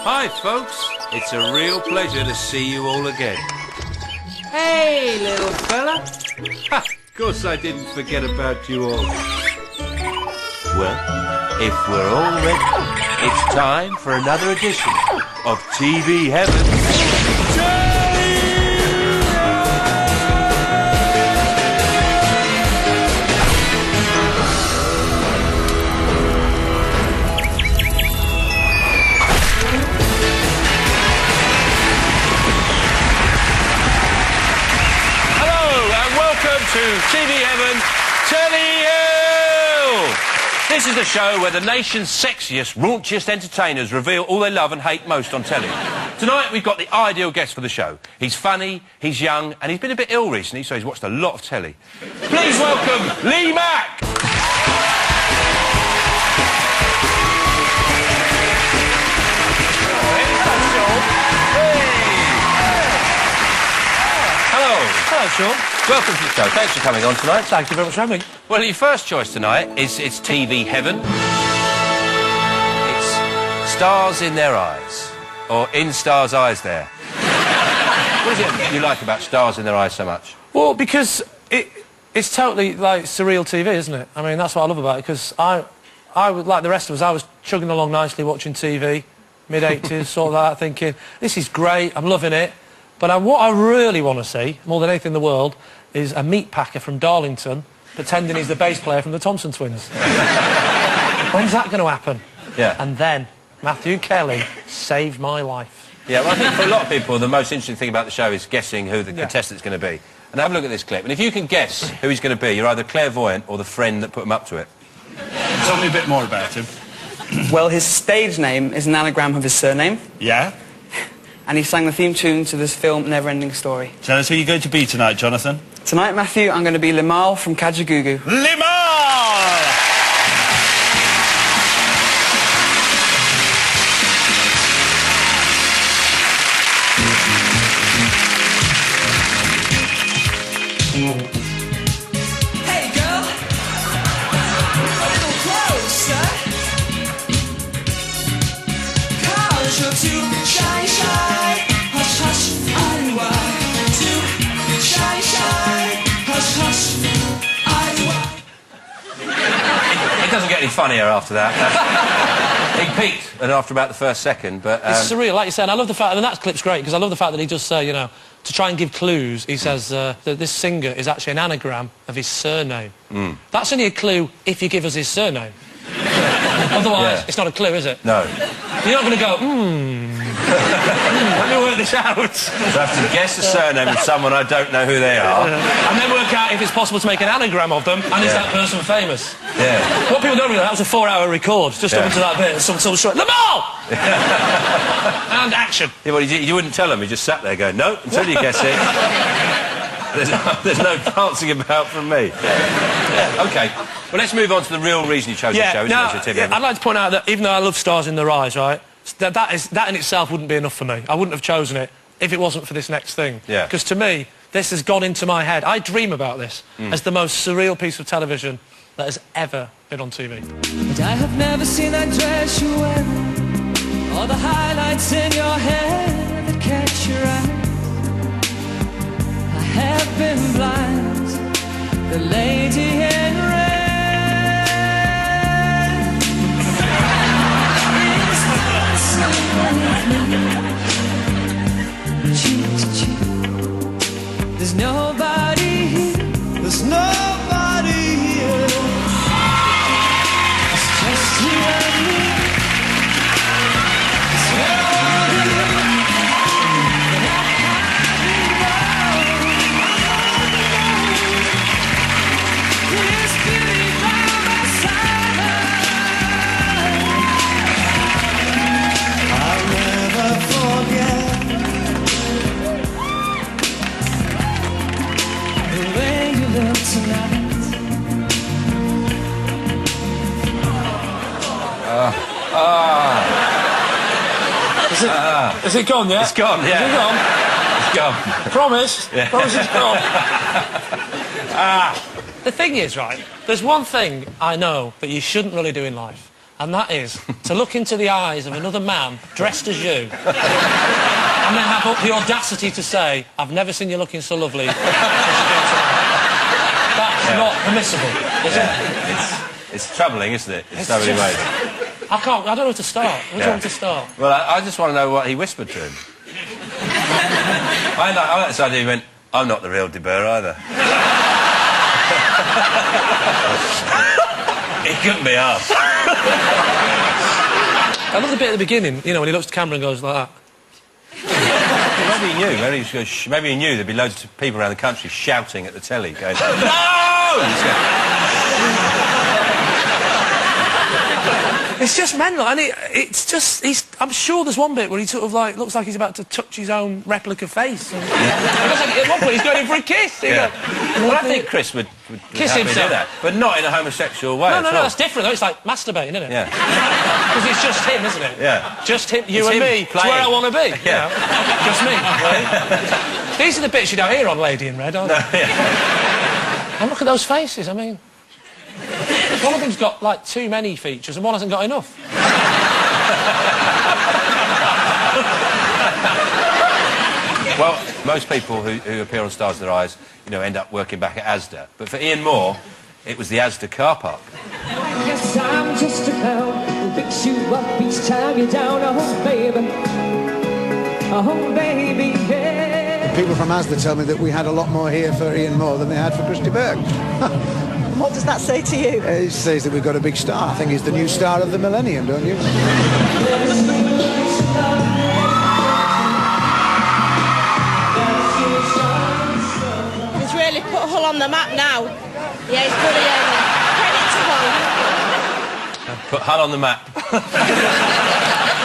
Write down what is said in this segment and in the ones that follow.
Hi, folks. It's a real pleasure to see you all again. Hey, little fella. Ha! Of course I didn't forget about you all. Well, if we're all ready, it's time for another edition of TV Heaven. To TV Heaven, Telly. This is the show where the nation's sexiest, raunchiest entertainers reveal all they love and hate most on telly. Tonight we've got the ideal guest for the show. He's funny, he's young, and he's been a bit ill recently, so he's watched a lot of telly. Please welcome Mack. Hello, Sean. Welcome to the show. Thanks for coming on tonight. Thank you very much for having me. Well, your first choice tonight is TV Heaven. It's stars in their eyes. Or in stars' eyes there. What is it you like about stars in their eyes so much? Well, because it's totally, like, surreal TV, isn't it? I mean, that's what I love about it, because I was, like the rest of us, I was chugging along nicely watching TV, mid-80s, sort of that, thinking, this is great, I'm loving it. But what I really want to see, more than anything in the world, is a meat packer from Darlington pretending he's the bass player from the Thompson Twins. When's that going to happen? Yeah. And then Matthew Kelly saved my life. Yeah, well, I think for a lot of people, the most interesting thing about the show is guessing who the contestant's going to be. And have a look at this clip. And if you can guess who he's going to be, you're either clairvoyant or the friend that put him up to it. Tell me a bit more about him. Well, his stage name is an anagram of his surname. Yeah? And he sang the theme tune to this film, Never-Ending Story. Tell us who you're going to be tonight, Jonathan. Tonight, Matthew, I'm going to be Limahl from Kajagoogoo. Limahl! Hey, girl. A little closer. 'Cause you're too shy, shy. Hush, hush, I why. Too shy, shy. Hush, hush, I why. It doesn't get any funnier after that. He peaked after about the first second, but... It's surreal, like you said, and I love the fact, and that clip's great, because I love the fact that he does say, you know, to try and give clues, he says that this singer is actually an anagram of his surname. That's only a clue if you give us his surname. Otherwise, it's not a clue, is it? No. You're not going to go, let me work this out. So I have to guess the surname of someone I don't know who they are. And then work out if it's possible to make an anagram of them, and is that person famous? Yeah. What people don't realise, that was a 4-hour record, just up until that bit, and someone short, Limahl! And action. Yeah, well, you wouldn't tell him, he just sat there going, no, until you guess it. There's no dancing about from me. Yeah. OK, well, let's move on to the real reason you chose the show, I'd like to point out that even though I love stars in their eyes, right, that in itself wouldn't be enough for me. I wouldn't have chosen it if it wasn't for this next thing. Yeah. Because to me, this has gone into my head. I dream about this as the most surreal piece of television that has ever been on TV. But I have never seen that dress you wear, or the highlights in your hair that catch your eye. I have been blind, the lady in red is dancing with me, cheek to cheek. There's nobody here, there's nobody here. It's just you and me. It's Is it gone yet? It's gone, yeah. Is it gone? It's gone. Promise? Yeah. Promise it's gone. The thing is, right, there's one thing I know that you shouldn't really do in life, and that is to look into the eyes of another man dressed as you and then have up the audacity to say, I've never seen you looking so lovely. That's not permissible, is it? It's troubling, isn't it? In so many ways. I don't know where to start. Where do you want to start? Well, I just want to know what he whispered to him. I like this idea. He went, I'm not the real De Boer either. He couldn't be asked. I love the bit at the beginning, you know, when he looks at the camera and goes like that. Maybe he knew. Maybe he knew there'd be loads of people around the country shouting at the telly, going, no! It's just mental, and it's just... I'm sure there's one bit where he sort of, like, looks like he's about to touch his own replica face. And, at one point, he's going in for a kiss. Yeah. Well, I think Chris would kiss happily himself. do that, but not in a homosexual way. No, that's different, though. It's like masturbating, isn't it? Yeah. Because it's just him, isn't it? Yeah. Just him, you It's and him me. It's playing. where I want to be. Yeah. You know? Just me. Right? These are the bits you don't hear on Lady in Red, aren't they? Yeah. And look at those faces, I mean... One of them's got, like, too many features and one hasn't got enough. Well, most people who appear on Stars in Their Eyes, you know, end up working back at Asda. But for Ian Moore, it was the Asda car park. Yes, I'm just a clown who picks you up each time you're down. Oh, baby. Oh, baby, yeah. People from Asda tell me that we had a lot more here for Ian Moore than they had for Christy Burke. What does that say to you? It says that we've got a big star. I think he's the new star of the millennium, don't you? He's really put Hull on the map now. Yeah, he's brilliant. Credit to Hull. Put Hull on the map.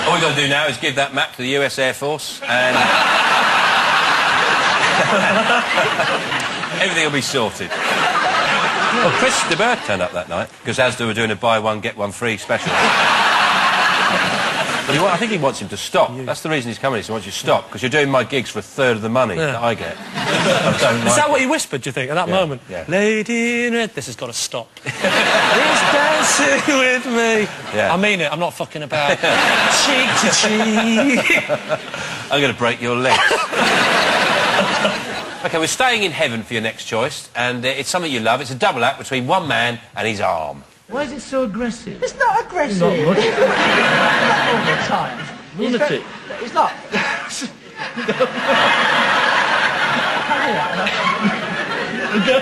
All we've got to do now is give that map to the US Air Force and... everything will be sorted. Well, Chris De Boer turned up that night, because Asda were doing a buy one, get one free special. But I think he wants him to stop. That's the reason he's coming. He wants you to stop, because you're doing my gigs for a third of the money that I get. Is that what he whispered, do you think, at that moment? Yeah. Lady in Red, this has got to stop. He's dancing with me. Yeah. I mean it, I'm not fucking about. Cheek to cheek. I'm going to break your legs. OK, we're staying in heaven for your next choice, and it's something you love. It's a double act between one man and his arm. Why is it so aggressive? It's not aggressive. Not much. Not all the time. Lunatic. It's not. No.